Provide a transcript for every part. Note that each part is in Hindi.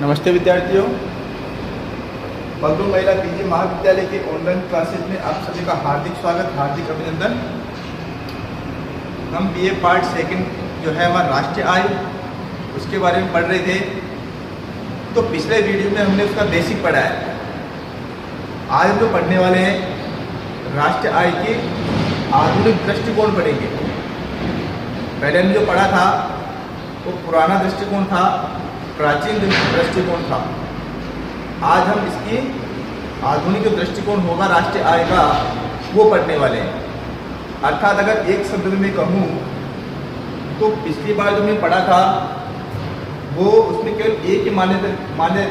नमस्ते विद्यार्थियों, बगलू महिला पीजी महाविद्यालय के ऑनलाइन क्लासेज में आप सभी का हार्दिक स्वागत, हार्दिक अभिनंदन। हम बीए पार्ट सेकंड जो है हमारा राष्ट्रीय आय, उसके बारे में पढ़ रहे थे। तो पिछले वीडियो में हमने उसका बेसिक पढ़ा है। आज हम जो पढ़ने वाले हैं राष्ट्रीय आय के आधुनिक दृष्टिकोण पढ़ेंगे। पहले हमने जो पढ़ा था वो पुराना दृष्टिकोण था, प्राचीन दृष्टिकोण था। आज हम इसकी आधुनिक जो दृष्टिकोण होगा राष्ट्रीय आय का वो पढ़ने वाले हैं। अर्थात अगर एक शब्द में कहूँ तो पिछली बार जो हमने पढ़ा था वो उसमें केवल एक ही मान्यता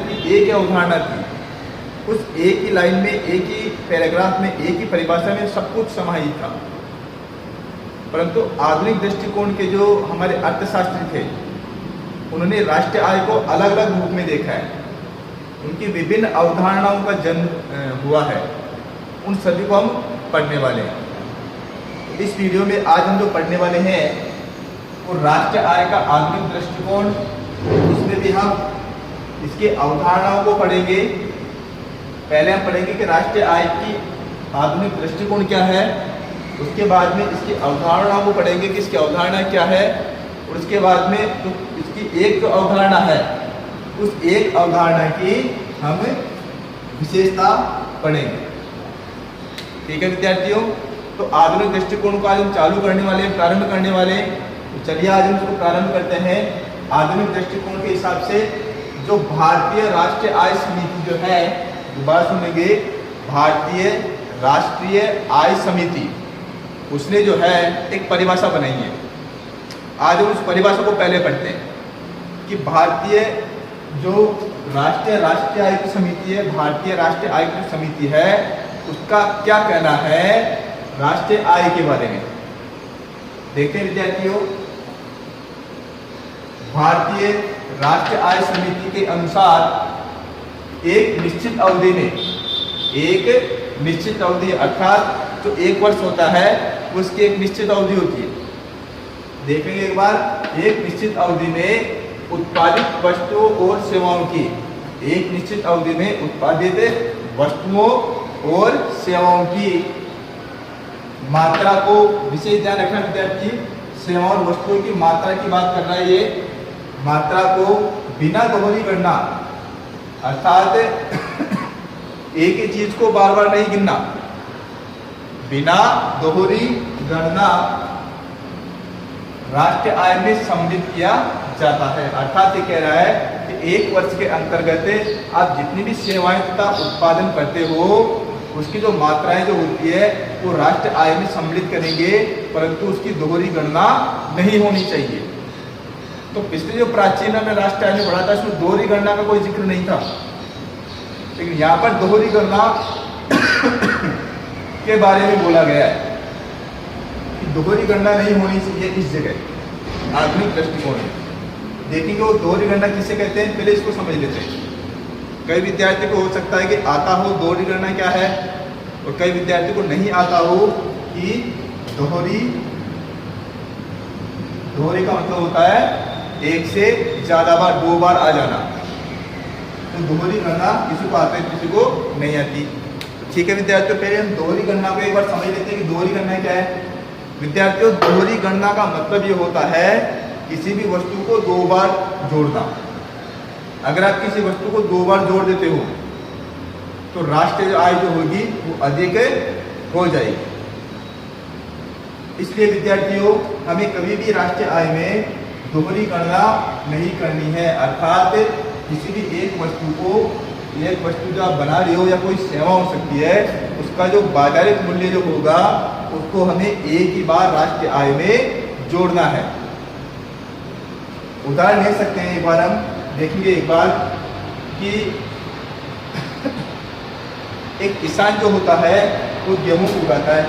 थी, एक ही अवधारणा थी। उस एक ही लाइन में, एक ही पैराग्राफ में, एक ही परिभाषा में सब कुछ समाहित था। परंतु आधुनिक दृष्टिकोण के जो हमारे अर्थशास्त्री थे उन्होंने राष्ट्रीय आय को अलग अलग रूप में देखा है। उनकी विभिन्न अवधारणाओं का जन्म हुआ है। उन सभी को हम पढ़ने वाले हैं। इस वीडियो में आज हम जो पढ़ने वाले हैं वो राष्ट्रीय आय का आधुनिक दृष्टिकोण, उसमें भी हम इसके अवधारणाओं को पढ़ेंगे। पहले हम पढ़ेंगे कि राष्ट्रीय आय की आधुनिक दृष्टिकोण क्या है, उसके बाद में इसकी अवधारणाओं को पढ़ेंगे कि इसकी अवधारणा क्या है, और उसके बाद में जो इसकी एक जो अवधारणा है उस एक अवधारणा की हम विशेषता पढ़ेंगे। ठीक है विद्यार्थियों, तो आधुनिक दृष्टिकोण को आज हम चालू करने वाले हैं, प्रारंभ करने वाले हैं। तो चलिए आज हम इसको प्रारंभ करते हैं। आधुनिक दृष्टिकोण के हिसाब से जो भारतीय राष्ट्रीय आय समिति जो है, दोबारा सुनेंगे, भारतीय राष्ट्रीय आय समिति, उसने जो है एक परिभाषा बनाई है। आज हम उस परिभाषा को पहले पढ़ते हैं कि भारतीय जो राष्ट्रीय आय की समिति है, भारतीय राष्ट्रीय आय की समिति है, उसका क्या कहना है राष्ट्रीय आय के बारे में। देखते हैं विद्यार्थियों, भारतीय राष्ट्रीय आय समिति के अनुसार एक निश्चित अवधि में, एक निश्चित अवधि अर्थात जो एक वर्ष होता है उसकी एक निश्चित अवधि होती है। देखेंगे एक बार, एक निश्चित अवधि में उत्पादित वस्तुओं और सेवाओं की, एक निश्चित अवधि में उत्पादित वस्तुओं और सेवाओं की मात्रा को विशेष ध्यान रखना विद्यार्थी। सेवाओं और वस्तुओं की मात्रा की बात कर रहा है ये। मात्रा को बिना दोहरी गणना, अर्थात एक ही चीज को बार बार नहीं गिनना, बिना दोहरी गणना राष्ट्रीय आय में सम्मिलित किया जाता है। अर्थात ये कह रहा है कि एक वर्ष के अंतर्गत आप जितनी भी सेवाएं तथा उत्पादन करते हो उसकी जो मात्राएं जो होती है वो राष्ट्रीय आय में सम्मिलित करेंगे, परंतु उसकी दोहरी गणना नहीं होनी चाहिए। तो पिछले जो प्राचीन में राष्ट्रीय आय में पढ़ा था उसमें दोहरी गणना का कोई जिक्र नहीं था, लेकिन यहाँ पर दोहरी गणना के बारे में बोला गया है कि दोहरी गणना नहीं होनी चाहिए इस जगह आधुनिक दृष्टिकोण में। देखेंगे वो दोहरी गणना किसे कहते हैं, पहले इसको समझ लेते हैं। कई विद्यार्थी को हो सकता है कि आता हो दोहरी गणना क्या है, और कई विद्यार्थी को नहीं आता हो कि दोहरी का मतलब होता है एक से ज्यादा बार, दो बार आ जाना। तो दोहरी गणना किसी को आता है, किसी को नहीं आती। ठीक है विद्यार्थियों, पहले हम दोहरी गणना को एक बार समझ लेते हैं कि दोहरी गणना क्या है। विद्यार्थियों, दोहरी गणना का मतलब ये होता है किसी भी वस्तु को दो बार जोड़ना। अगर आप किसी वस्तु को दो बार जोड़ देते हो तो राष्ट्रीय आय जो होगी वो अधिक हो जाएगी। इसलिए विद्यार्थियों, हमें कभी भी राष्ट्रीय आय में दोहरी गणना नहीं करनी है। अर्थात किसी भी एक वस्तु जो आप बना रहे हो या कोई सेवा हो सकती है, उसका जो बाजारिक मूल्य जो होगा उसको हमें एक ही बार राष्ट्रीय आय में जोड़ना है। उदाहरण ले सकते हैं, एक बार हम देखेंगे एक बार कि एक किसान जो होता है वो गेहूं उगाता है।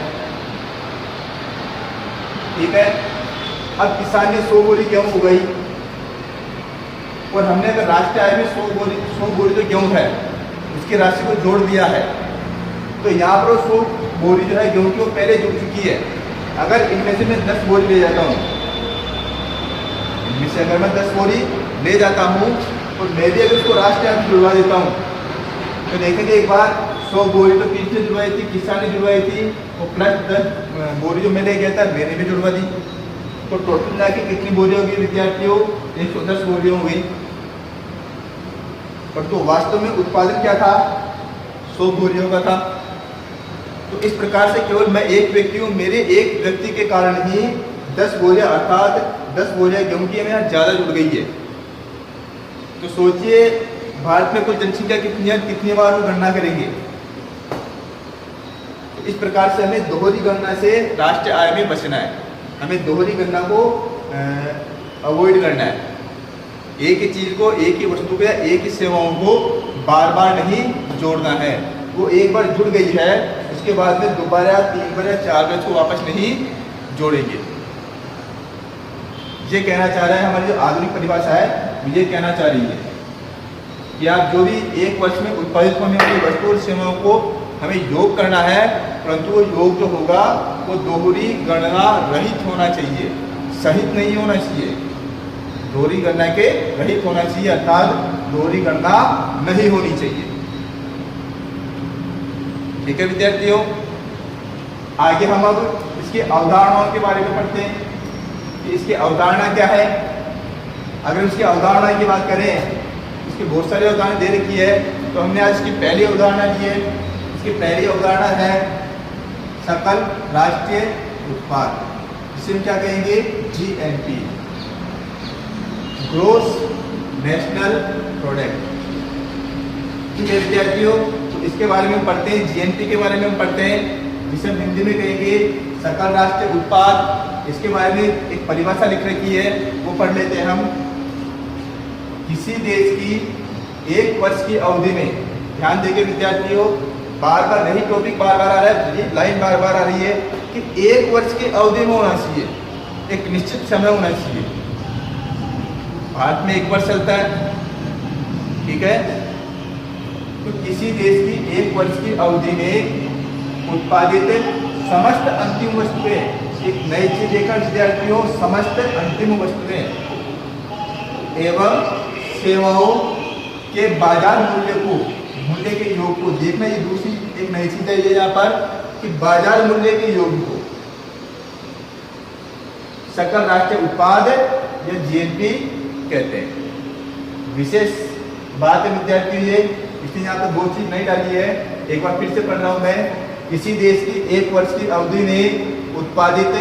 ठीक है, अब किसान ने 100 बोरी गेहूं उगाई और हमने अगर राष्ट्रीय आय में 100 बोरी जो गेहूं है उसकी राशि को जोड़ दिया है, तो यहाँ पर 100 बोरी जो है गेहूं की वो पहले जुड़ चुकी है। अगर इनमें से मैं 10 बोरी ले जाता हूँ, इनमें से अगर मैं 10 बोरी ले जाता हूँ और मैं भी अगर उसको राष्ट्रीय आय में जुड़वा देता हूँ तो देखेंगे एक बार 100 बोरी तो किसने जुड़वाई थी, किसान ने जुड़वाई थी, और प्लस 10 बोरी जो मैंने गया था मैंने भी जुड़वा दी, तो टोटल मिला के कितनी बोरी होगी विद्यार्थियों? 110 बोरी हो गई। पर तो वास्तव में उत्पादन क्या था? 100 बोरियों का था। तो इस प्रकार से केवल मैं एक व्यक्ति हूँ, मेरे एक व्यक्ति के कारण ही 10 बोरियां अर्थात 10 बोरियां गेहूं की मेरे यहाँ ज़्यादा जुड़ गई है। तो सोचिए भारत में कुल जनसंख्या कितनी है, कितनी बार हम गणना करेंगे? तो इस प्रकार से हमें दोहरी गणना से राष्ट्रीय आय में बचना है, हमें दोहरी गणना को अवॉइड करना है। एक ही चीज़ को, एक ही वस्तु को या एक ही सेवाओं को बार बार नहीं जोड़ना है। वो एक बार जुड़ गई है उसके बाद में दोबारा 3 बार या 4 बार उसको वापस नहीं जोड़ेंगे। ये कहना चाह रहा है, हमारी जो आधुनिक परिभाषा है ये कहना चाह रही है कि आप जो भी एक वर्ष में उत्पादित होने वाली वस्तु और सेवाओं को हमें योग करना है, परंतु वो योग जो होगा वो दोहरी गणना रहित होना चाहिए, सहित नहीं होना चाहिए। दोहरी गणना के रहित होना चाहिए, अर्थात दोहरी गणना नहीं होनी चाहिए। ठीक है विद्यार्थियों, आगे हम अब इसकी अवधारणाओं के बारे में पढ़ते हैं कि इसकी अवधारणा क्या है। अगर इसकी अवधारणा की बात करें, इसकी बहुत सारी अवधारणा दे रखी है, तो हमने आज इसकी पहली अवधारणा दी है। इसकी पहली अवधारणा है सकल राष्ट्रीय उत्पाद, जिसे हम क्या कहेंगे? GNP, gross national product. ठीक है विद्यार्थियों, तो इसके बारे में हम पढ़ते हैं, GNP के बारे में हम पढ़ते हैं, जिसे हम हिंदी में कहेंगे सकल राष्ट्रीय उत्पाद। इसके बारे में एक परिभाषा लिख रखी है, वो पढ़ लेते हैं हम। किसी देश की एक वर्ष की अवधि में, ध्यान देंगे विद्यार्थियों, बार बार नहीं टॉपिक बार बार आ रहा है, लाइन बार बार आ रही है कि एक वर्ष की अवधि में होना चाहिए, एक निश्चित समय होना चाहिए। भारत में 1 वर्ष चलता है, ठीक है। तो किसी देश की 1 वर्ष की अवधि में उत्पादित समस्त अंतिम वस्तुएं, एक नई चीज देखा विद्यार्थियों, समस्त अंतिम वस्तुएं एवं सेवाओं के बाजार मूल्य को, मूल्य के योग को देखना, ये दूसरी एक नई चीज है ये यहाँ पर कि बाजार मूल्य के योग को सकल राष्ट्रीय उत्पाद या GNP कहते हैं। विशेष बात है विद्यार्थियों ये, इसलिए यहाँ पर 2 चीज नहीं डाली है, एक बार फिर से पढ़ रहा हूं मैं। किसी देश की 1 वर्ष की अवधि में उत्पादित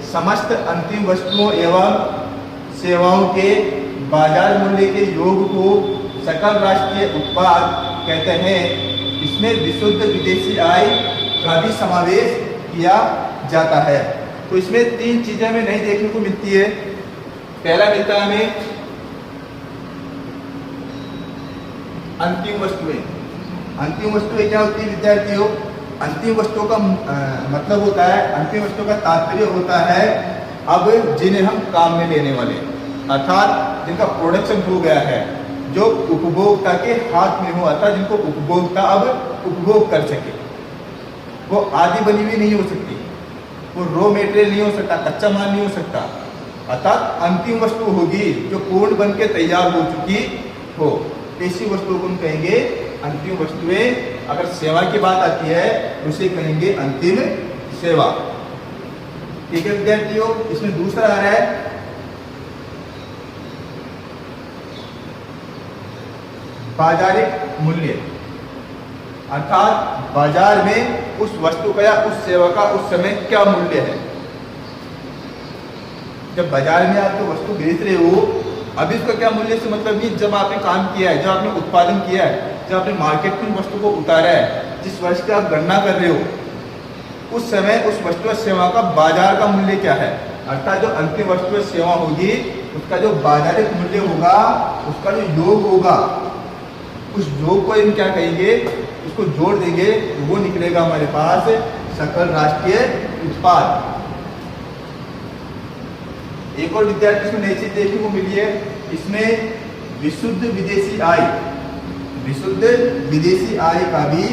समस्त अंतिम वस्तुओं एवं सेवाओं के बाजार मूल्य के योग को सकल राष्ट्रीय उत्पाद कहते हैं। इसमें विशुद्ध विदेशी आय का भी समावेश किया जाता है। तो इसमें 3 चीजें हमें नहीं देखने को मिलती है। पहला मिलता है हमें अंतिम वस्तुएं। अंतिम वस्तुएं क्या होती है विद्यार्थियों? अंतिम वस्तुओं का मतलब होता है, अंतिम वस्तुओं का तात्पर्य होता है अब जिन्हें हम काम में लेने वाले, अर्थात जिनका प्रोडक्शन हो गया है, जो उपभोक्ता के हाथ में हो, अर्थात जिनको उपभोक्ता अब उपभोग कर सके। वो आदि बनी हुई नहीं हो सकती, वो रॉ मेटेरियल नहीं हो सकता, कच्चा माल नहीं हो सकता, अर्थात अंतिम वस्तु होगी जो पूर्ण बन के तैयार हो चुकी हो, ऐसी वस्तुओं को हम कहेंगे अंतिम वस्तुएं। अगर सेवा की बात आती है उसे कहेंगे अंतिम सेवा। ठीक है विद्यार्थियों, इसमें दूसरा आ रहा है बाजारिक मूल्य, अर्थात बाजार में उस वस्तु का या उस सेवा का उस समय क्या मूल्य है। जब बाजार में आप जो वस्तु बेच रहे हो, अभी इसका क्या मूल्य से मतलब नहीं, जब आपने काम किया है, जब आपने उत्पादन किया है, जब आपने मार्केट में वस्तु को उतारा है, जिस वर्ष की आप गणना कर रहे हो, उस समय उस वस्तु और सेवा का बाजार का मूल्य क्या है, अर्थात जो अंतिम वस्तु और सेवा होगी उसका जो बाजारिक मूल्य होगा, उसका जो योग होगा, उस योग को हम क्या कहेंगे, उसको जोड़ देंगे तो वो निकलेगा हमारे पास सकल राष्ट्रीय उत्पाद। एक और विद्यार्थी इसमें नई चीज देखने को मिली है, इसमें विशुद्ध विदेशी आय, विशुद्ध विदेशी आय का भी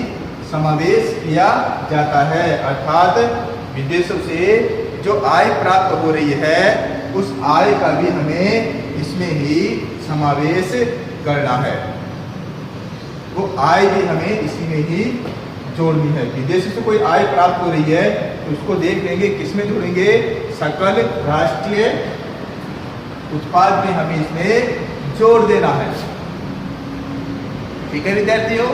समावेश किया जाता है, अर्थात विदेशों से जो आय प्राप्त हो रही है उस आय का भी हमें इसमें ही समावेश करना है। वो आय भी हमें इसी में ही जोड़नी है। विदेश से कोई आय प्राप्त हो रही है तो उसको देख लेंगे, किसमें जोड़ेंगे, सकल राष्ट्रीय उत्पाद में हमें इसमें जोड़ देना है। ठीक है विद्यार्थियों,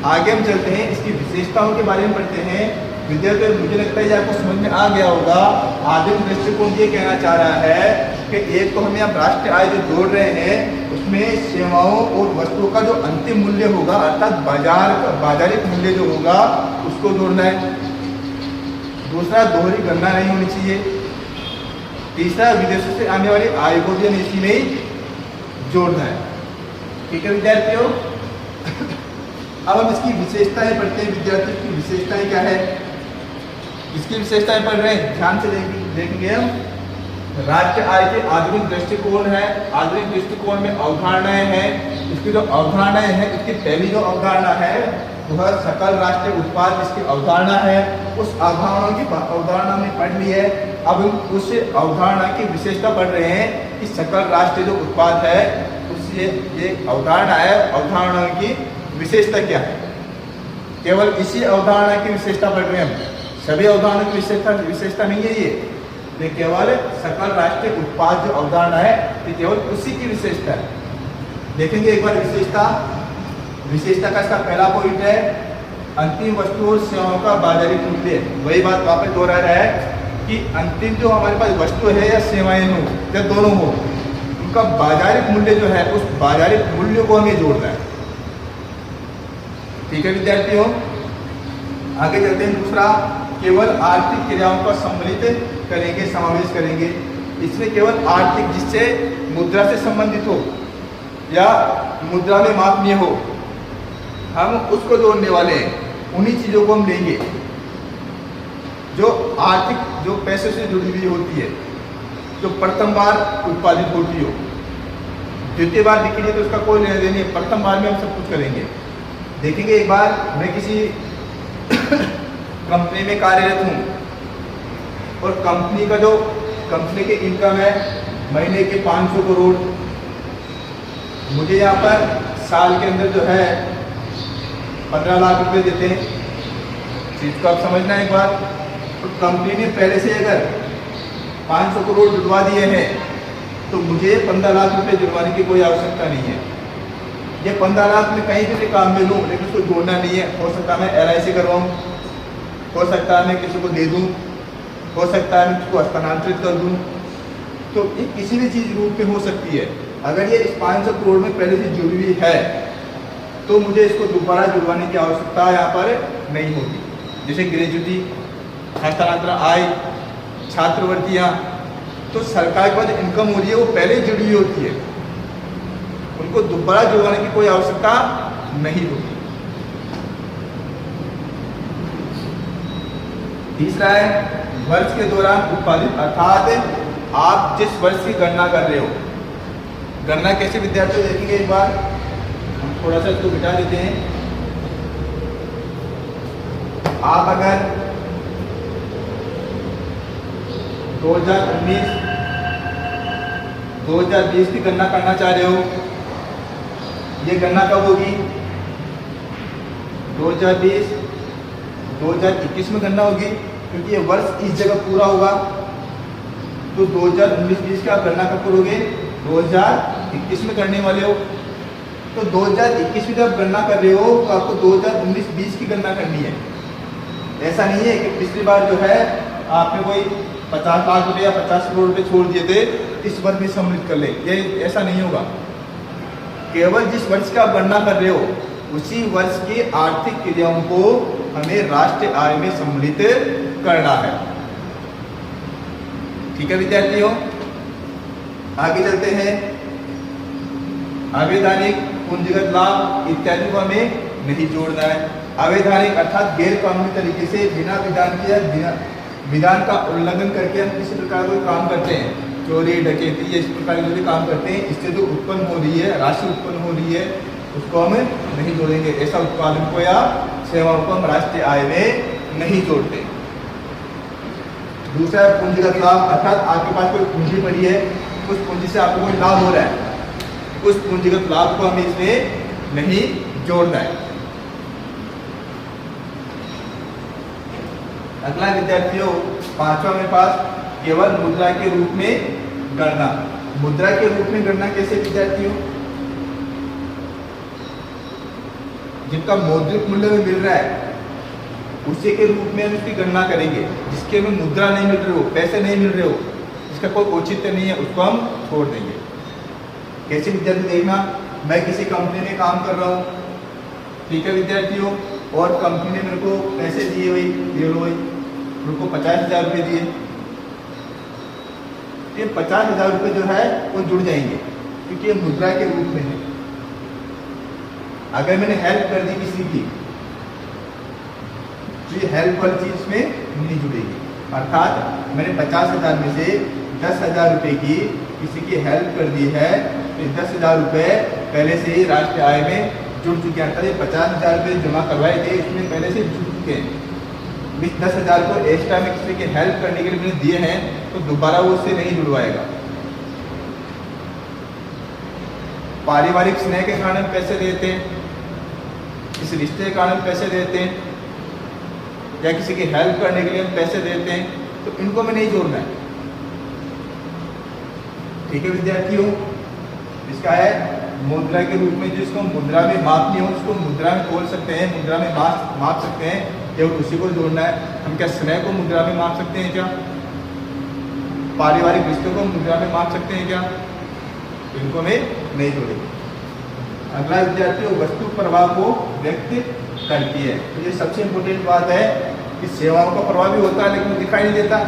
आगे हम चलते हैं, इसकी विशेषताओं के बारे में पढ़ते हैं। विद्यार्थियों मुझे लगता है आपको समझ में आ गया होगा। आधुनिक दृष्टिकोण ये कहना चाह रहा है कि एक तो हमें अब राष्ट्रीय आय जो जोड़ रहे हैं उसमें सेवाओं और वस्तुओं का जो अंतिम मूल्य होगा अर्थात बाजारिक मूल्य जो होगा उसको जोड़ना है। दूसरा, दोहरी गणना नहीं होनी चाहिए। तीसरा, विदेशों से आने वाली आय को भी हमें इसी में ही जोड़ना है। ठीक है विद्यार्थियों, अब हम इसकी विशेषताएं पढ़ते हैं। विद्यार्थियों की विशेषताएं क्या है, इसकी विशेषताएं पढ़ रहे हैं, ध्यान से देखेंगे हम। राज्य आय के आधुनिक दृष्टिकोण है। आधुनिक दृष्टिकोण में अवधारणाएं हैं। इसकी जो अवधारणाएं हैं, इसकी पहली जो अवधारणा है वह सकल राष्ट्रीय उत्पाद इसकी अवधारणा है। उस अवधारणा में पढ़ ली है। अब हम उस अवधारणा की विशेषता पढ़ रहे हैं कि सकल राष्ट्रीय जो उत्पाद है उससे ये अवधारणा है, अवधारणा की विशेषता क्या है। केवल इसी अवधारणा की विशेषता पढ़ रहे हैं हम, सभी अवधारणा की विशेषता नहीं है ये केवल सकल राष्ट्रीय उत्पाद जो अवधारणा है ये केवल उसी की विशेषता है। देखेंगे एक बार विशेषता का इसका पहला पॉइंट है अंतिम वस्तु और सेवाओं का बाजारिक मूल्य। वही बात वापस दोहरा रहा है कि अंतिम जो हमारे पास वस्तु है या सेवाएं हो या दोनों हो, उनका बाजारिक मूल्य जो है उस बाजारिक मूल्य को हमें जोड़ना है। ठीक है विद्यार्थियों, आगे चलते हैं। दूसरा, केवल आर्थिक क्रियाओं का सम्मिलित करेंगे, समावेश करेंगे। इसमें केवल आर्थिक, जिससे मुद्रा से संबंधित हो या मुद्रा में मापनीय हो, हम उसको जोड़ने वाले हैं। उन्हीं चीज़ों को हम लेंगे जो आर्थिक, जो पैसे से जुड़ी हुई होती है, जो प्रथम बार उत्पादित होती हो। द्वितीय बार बिक्री है तो उसका कोई लेना देना नहीं, प्रथम बार में हम सब कुछ करेंगे। देखेंगे एक बार मैं किसी कंपनी में कार्यरत हूँ और कंपनी के इनकम है महीने के 500 करोड़। मुझे यहाँ पर साल के अंदर जो है 15 लाख रुपए देते हैं। चीज़ को आप समझना एक बार। तो कंपनी ने पहले से अगर 500 करोड़ जुड़वा दिए हैं तो मुझे 15 लाख रुपए जुड़वाने की कोई आवश्यकता नहीं है। ये 15 लाख में कहीं भी काम में लूँ लेकिन उसको जोड़ना नहीं है। हो सकता है मैं LIC करवाऊँ, हो सकता है मैं किसी को दे दूँ, हो सकता है मैं उसको हस्तांतरित कर दूँ। तो ये किसी भी चीज़ रूप में हो सकती है। अगर ये इस 500 करोड़ में पहले से जुड़ी हुई है तो मुझे इसको दोबारा जुड़वाने की आवश्यकता यहाँ पर नहीं होती। जैसे ग्रेजुटी, हस्तांतरण आय, छात्रवृत्तियाँ, तो सरकार के पास जो इनकम हो रही है वो पहले जुड़ी हुई होती है, उनको दोबारा जुड़वाने की कोई आवश्यकता नहीं होती। तीसरा है वर्ष के दौरान उत्पादित, अर्थात आप जिस वर्ष की गणना कर रहे हो। गणना कैसे विद्यार्थी देखेंगे एक बार, हम थोड़ा सा इसको बिठा देते हैं। आप अगर 2019 2020 की गणना करना चाह रहे हो, ये गणना कब होगी? 2020 2021 में गणना होगी, क्योंकि ये वर्ष इस जगह पूरा होगा। तो 2019-20 की आप गणना कब करोगे? 2021 में करने वाले हो। तो 2021 में जब गणना कर रहे हो तो आपको 2019-20 की गणना करनी है। ऐसा नहीं है कि पिछली बार जो है आपने कोई 50 लाख रुपये या 50 करोड़ रुपये छोड़ दिए थे, इस वर्ष में सम्मिलित कर ले, ये ऐसा नहीं होगा। केवल जिस वर्ष का आप गणना कर रहे हो उसी वर्ष की आर्थिक क्रियाओं को हमें राष्ट्रीय आय में सम्मिलित करना है। ठीक है विद्यार्थियों, आगे चलते हैं। अवैधानिक, पूंजीगत लाभ इत्यादि को हमें नहीं जोड़ना है। अवैधानिक अर्थात गैर कानूनी तरीके से बिना विधान का उल्लंघन करके हम किसी प्रकार कोई काम करते हैं, चोरी, डकैती या इस प्रकार के जो भी काम करते हैं, इससे जो उत्पन्न हो रही है, राशि उत्पन्न हो रही है, उसको हम नहीं जोड़ेंगे। ऐसा उत्पादन को या सेवाओं को हम राष्ट्रीय आय में नहीं जोड़ते। दूसरा पूंजीगत लाभ, अर्थात आपके पास कोई पूंजी पड़ी है, उस पूंजी से आपको कोई लाभ हो रहा है, उस पूंजीगत लाभ को हमें इसमें नहीं जोड़ना है। अगला विद्यार्थियों, पांचवा मेरे पास केवल मुद्रा के रूप में गणना। मुद्रा के रूप में गणना कैसे विद्यार्थियों? जिनका मौद्रिक मूल्य में मिल रहा है उसी के रूप में हम इसकी गणना करेंगे। जिसके में मुद्रा नहीं मिल रही हो, पैसे नहीं मिल रहे हो, जिसका कोई औचित्य नहीं है, उसको हम छोड़ देंगे। कैसे विद्यार्थी देखना, मैं किसी कंपनी में काम कर रहा हूँ, ठीक है विद्यार्थियों, और कंपनी ने मेरे को पैसे दिए हुए, मेरे को 50,000 रुपये दिए। ये 50,000 रुपये जो है वो जुड़ जाएंगे क्योंकि ये मुद्रा के रूप में है। अगर मैंने हेल्प कर दी किसी की तो ये हेल्प वाली चीज में नहीं जुड़ेगी। अर्थात मैंने 50,000 में से 10,000 रुपये की किसी की हेल्प कर दी है तो 10,000 रुपये पहले से ही राष्ट्रीय आय में जुड़ चुके हैं। अर्थात ये 50,000 रुपये जमा करवाए थे, इसमें पहले से जुड़ चुके हैं। 10,000 को एक्स्ट्रा में किसी की हेल्प करने के लिए मैंने दिए हैं तो दोबारा वो उससे नहीं जुड़वाएगा। पारिवारिक स्नेह के कारण पैसे देते हैं, किसी रिश्ते के कारण पैसे देते हैं, या किसी की हेल्प करने के लिए हम पैसे देते हैं, तो इनको में नहीं जोड़ना है। ठीक है विद्यार्थियों, इसका है मुद्रा के रूप में, जिसको मुद्रा में मापनी हो उसको मुद्रा में तोल सकते हैं, मुद्रा में माप सकते हैं, केवल उसी को जोड़ना है। हम क्या स्नेह को मुद्रा में माप सकते हैं क्या? पारिवारिक रिश्तों को मुद्रा में माप सकते हैं क्या? इनको में नहीं जोड़ेंगे। अगला विद्यार्थियों, वस्तु प्रवाह को व्यक्त करती है। तो ये सबसे इम्पोर्टेंट बात है कि सेवाओं का प्रवाह भी होता है लेकिन वो दिखाई नहीं देता,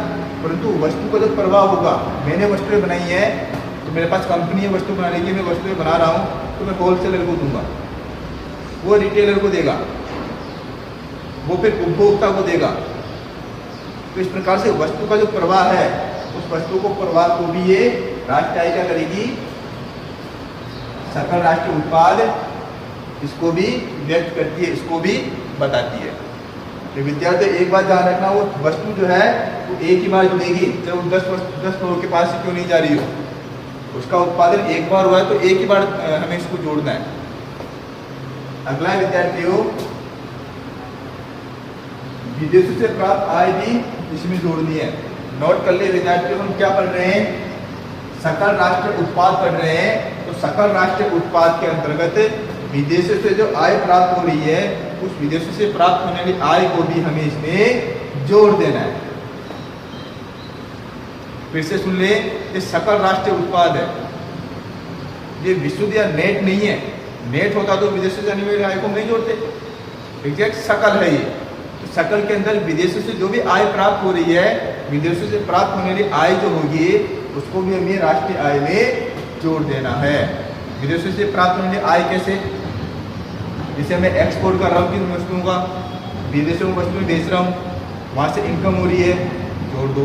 परंतु वस्तु का जो प्रवाह होगा, मैंने वस्तुएं बनाई है तो मेरे पास कंपनी है वस्तु बनाने की, मैं वस्तुएं बना रहा हूँ तो मैं होलसेलर को दूंगा, वो रिटेलर को देगा, वो फिर उपभोक्ता को देगा। तो इस प्रकार से वस्तु का जो प्रवाह है उस वस्तु को प्रवाह को भी ये राष्ट्रीय आय क्या करेगी? सकल राष्ट्रीय उत्पाद, इसको भी व्यक्त करती है, इसको भी बताती है। तो विद्यार्थी एक बात ध्यान रखना, वो वस्तु जो है वो एक ही बार जुड़ेगी, चाहे वो 10 लोगों के पास क्यों नहीं जा रही हो, उसका उत्पादन एक बार हुआ है तो एक ही बार हमें इसको जोड़ना है। अगला विद्यार्थियों, विदेशों से प्राप्त आय भी इसमें जोड़नी है। नोट कर ले विद्यार्थियों, हम क्या पढ़ रहे हैं? सकल राष्ट्रीय उत्पाद पढ़ रहे हैं। तो सकल राष्ट्रीय उत्पाद के अंतर्गत विदेशों से जो आय प्राप्त हो रही है उस विदेशों से प्राप्त होने वाली आय को भी हमें इसमें जोड़ देना है। फिर से सुन ले, ये सकल राष्ट्रीय उत्पाद है, ये विशुद्ध या नेट नहीं है। नेट होता तो विदेशों से आने वाली आय को नहीं जोड़ते, एग्जैक्ट सकल है ये। तो सकल के अंदर विदेशों से जो भी आय प्राप्त हो रही है, विदेशों से प्राप्त होने वाली आय जो होगी उसको भी हमें राष्ट्रीय आय में जोड़ देना है। विदेशों से प्राप्त होने वाली आय कैसे? जैसे मैं एक्सपोर्ट कर रहा हूँ किन वस्तुओं का, विदेशों में वस्तुएं बेच रहा हूँ, वहाँ से इनकम हो रही है, जोड़ दो।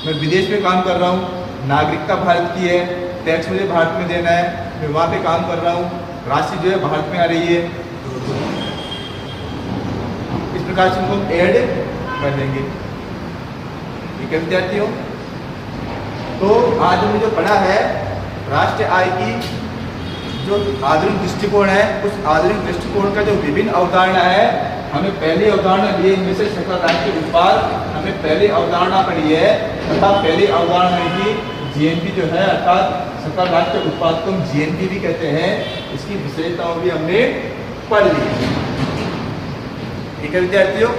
मैं विदेश में काम कर रहा हूँ, नागरिकता भारत की है, टैक्स मुझे भारत में देना है, मैं वहाँ पे काम कर रहा हूँ, राशि जो है भारत में आ रही है, इस प्रकार से उनको ऐड कर देंगे। ठीक है विद्यार्थियों, तो आज हमने जो पढ़ा है राष्ट्रीय आय की जो आधुनिक दृष्टिकोण है, उस आधुनिक दृष्टिकोण का जो विभिन्न अवधारणा है, हमें पहली अवधारणा लिए इनमें से सकल राष्ट्रीय उत्पाद, हमें पहली अवधारणा पढ़ी है, अर्थात पहली अवधारणा की जीएनपी जो है, अर्थात सकल राष्ट्रीय उत्पाद को हम जीएनपी भी कहते हैं, इसकी विशेषताओं भी हमने पढ़ ली। ठीक है विद्यार्थियों।